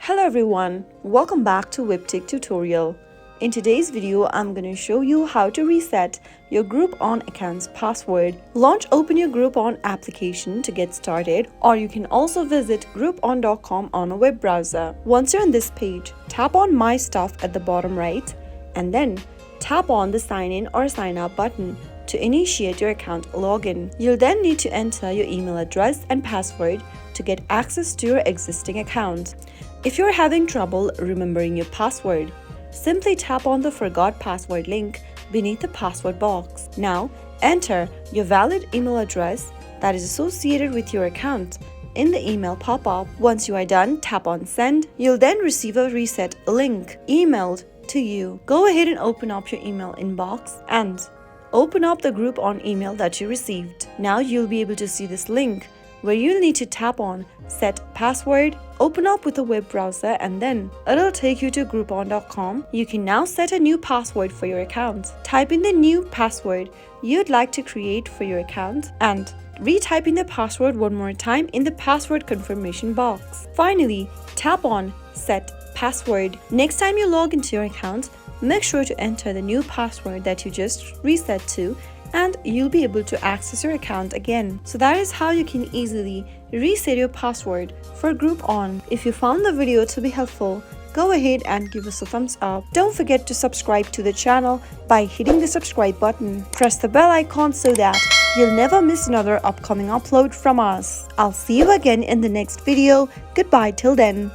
Hello everyone, welcome back to Webtech Tutorial. In today's video, I'm going to show you how to reset your Groupon account's password. Open your Groupon application to get started, or you can also visit groupon.com on a web browser. Once you're on this page, tap on My Stuff at the bottom right, and then tap on the Sign In or Sign Up button to initiate your account login. You'll then need to enter your email address and password to get access to your existing account. If you're having trouble remembering your password, simply tap on the Forgot Password link beneath the password box. Now, enter your valid email address that is associated with your account in the email pop-up. Once you are done, tap on Send. You'll then receive a reset link emailed to you. Go ahead and open up your email inbox and open up the Groupon email that you received. Now you'll be able to see this link where you'll need to tap on Set Password, open up with a web browser, and then it'll take you to Groupon.com. You can now set a new password for your account. Type in the new password you'd like to create for your account and retype in the password one more time in the password confirmation box. Finally, tap on Set Password. Next time you log into your account, make sure to enter the new password that you just reset to, and you'll be able to access your account again. So that is how you can easily reset your password for Groupon. If you found the video to be helpful, go ahead and give us a thumbs up. Don't forget to subscribe to the channel by hitting the subscribe button. Press the bell icon so that you'll never miss another upcoming upload from us. I'll see you again in the next video. Goodbye till then.